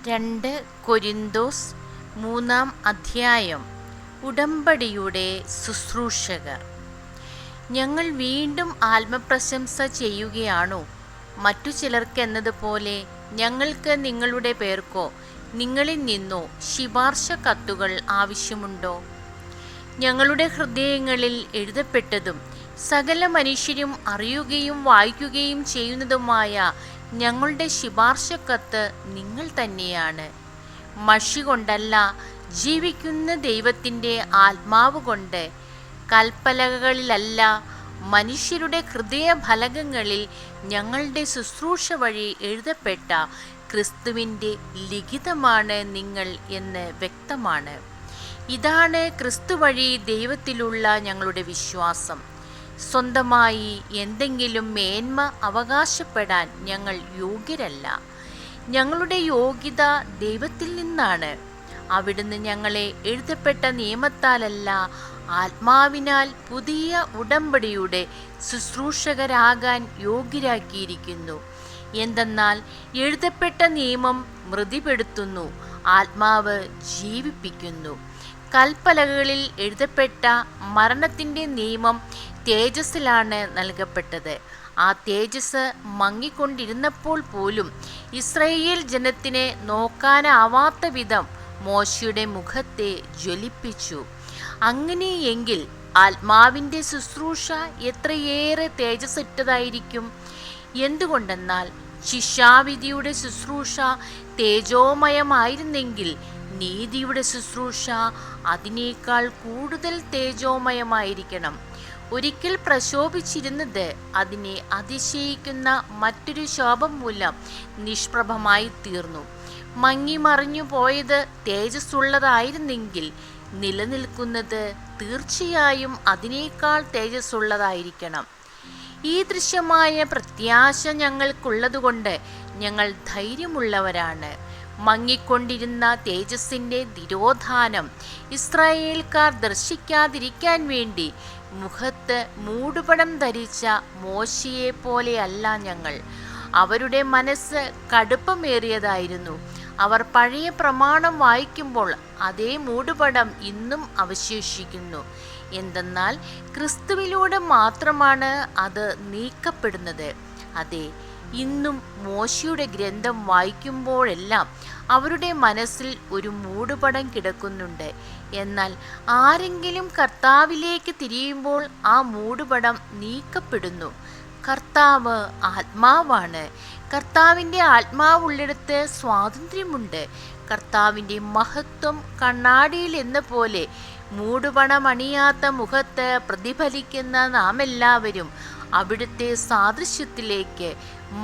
2 കൊരിന്തോസ് 3 അധ്യായം. ഉടമ്പടിയുടെ ശുശ്രൂഷകർ. ഞങ്ങൾ വീണ്ടും ആത്മപ്രശംസ ചെയ്യുകയാണോ? മറ്റു ചിലർക്കെന്നതുപോലെ ഞങ്ങൾക്ക് നിങ്ങളുടെ പേർക്കോ നിങ്ങളിൽ നിന്നോ ശുപാർശ കത്തുകൾ ആവശ്യമുണ്ടോ? ഞങ്ങളുടെ ഹൃദയങ്ങളിൽ എഴുതപ്പെട്ടതും സകല മനുഷ്യരും അറിയുകയും വായിക്കുകയും ചെയ്യുന്നതുമായ ഞങ്ങളുടെ ശുപാർശ കത്ത് നിങ്ങൾ തന്നെയാണ്. മഷി കൊണ്ടല്ല, ജീവിക്കുന്ന ദൈവത്തിൻ്റെ ആത്മാവ് കൊണ്ട്. കൽപ്പലകളിലല്ല, മനുഷ്യരുടെ ഹൃദയഫലകങ്ങളിൽ ഞങ്ങളുടെ ശുശ്രൂഷ വഴി എഴുതപ്പെട്ട ക്രിസ്തുവിൻ്റെ ലിഖിതമാണ് നിങ്ങൾ എന്ന് വ്യക്തമാണ്. ഇതാണ് ക്രിസ്തു വഴി ദൈവത്തിലുള്ള ഞങ്ങളുടെ വിശ്വാസം. സ്വന്തമായി എന്തെങ്കിലും മേന്മ അവകാശപ്പെടാൻ ഞങ്ങൾ യോഗ്യരല്ല. ഞങ്ങളുടെ യോഗ്യത ദൈവത്തിൽ നിന്നാണ്. അവിടുന്ന് ഞങ്ങളെ എഴുതപ്പെട്ട നിയമത്താലല്ല, ആത്മാവിനാൽ പുതിയ ഉടമ്പടിയുടെ ശുശ്രൂഷകരാകാൻ യോഗ്യരാക്കിയിരിക്കുന്നു. എന്തെന്നാൽ എഴുതപ്പെട്ട നിയമം മൃതിപ്പെടുത്തുന്നു, ആത്മാവ് ജീവിപ്പിക്കുന്നു. കൽപ്പലകളിൽ എഴുതപ്പെട്ട മരണത്തിൻ്റെ നിയമം തേജസ്സിലാണ് നൽകപ്പെട്ടത്. ആ തേജസ് മങ്ങിക്കൊണ്ടിരുന്നപ്പോൾ പോലും ഇസ്രായേൽ ജനത്തിനെ നോക്കാനാവാത്ത വിധം മോശയുടെ മുഖത്തെ ജ്വലിപ്പിച്ചു. അങ്ങനെയെങ്കിൽ ആത്മാവിൻ്റെ ശുശ്രൂഷ എത്രയേറെ തേജസ്സറ്റതായിരിക്കും! എന്തുകൊണ്ടെന്നാൽ ശിക്ഷാവിധിയുടെ ശുശ്രൂഷ തേജോമയമായിരുന്നെങ്കിൽ നീതിയുടെ ശുശ്രൂഷ അതിനേക്കാൾ കൂടുതൽ തേജോമയമായിരിക്കണം. ഒരിക്കൽ പ്രശോഭിച്ചിരുന്നത് അതിനെ അതിശയിക്കുന്ന മറ്റൊരു ശോഭം മൂലം നിഷ്പ്രഭമായി തീർന്നു. മങ്ങിമറിഞ്ഞു പോയത് തേജസ്സുള്ളതായിരുന്നെങ്കിൽ നിലനിൽക്കുന്നത് തീർച്ചയായും അതിനേക്കാൾ തേജസ്സുള്ളതായിരിക്കണം. ഈ ദൃശ്യമായ പ്രത്യാശ ഞങ്ങൾക്കുള്ളതുകൊണ്ട് ഞങ്ങൾ ധൈര്യമുള്ളവരാണ്. മങ്ങിക്കൊണ്ടിരുന്ന തേജസ്സിൻ്റെ തിരോധാനം ഇസ്രായേൽക്കാർ ദർശിക്കാതിരിക്കാൻ വേണ്ടി മുഖത്ത് മൂടുപടം ധരിച്ച മോശയെ പോലെയല്ല ഞങ്ങൾ. അവരുടെ മനസ്സ് കടുപ്പമേറിയതായിരുന്നു. അവർ പഴയ പ്രമാണം വായിക്കുമ്പോൾ അതേ മൂടുപടം ഇന്നും അവശേഷിക്കുന്നു. എന്തെന്നാൽ ക്രിസ്തുവിലൂടെ മാത്രമാണ് അത് നീക്കപ്പെടുന്നത്. അതെ, ഇന്നും മോശയുടെ ഗ്രന്ഥം വായിക്കുമ്പോഴെല്ലാം അവരുടെ മനസ്സിൽ ഒരു മൂടുപടം കിടക്കുന്നുണ്ട്. എന്നാൽ ആരെങ്കിലും കർത്താവിലേക്ക് തിരിയുമ്പോൾ ആ മൂടുപടം നീക്കപ്പെടുന്നു. കർത്താവ് ആത്മാവാണ്. കർത്താവിൻ്റെ ആത്മാവുള്ളിടത്ത് സ്വാതന്ത്ര്യമുണ്ട്. കർത്താവിൻ്റെ മഹത്വം കണ്ണാടിയിൽ എന്ന പോലെ മൂടുപടമണിയാത്ത മുഖത്ത് പ്രതിഫലിക്കുന്ന നാം എല്ലാവരും അവിടുത്തെ സാദൃശ്യത്തിലേക്ക്,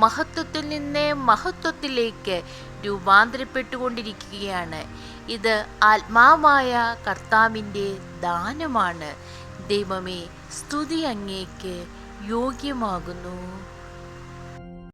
മഹത്വത്തിൽ നിന്ന് മഹത്വത്തിലേക്ക് രൂപാന്തരപ്പെട്ടുകൊണ്ടിരിക്കുകയാണ്. ഇത് ആത്മാവായ കർത്താവിൻ്റെ ദാനമാണ്. ദൈവമേ, സ്തുതി അങ്ങേക്ക് യോഗ്യമാകുന്നു.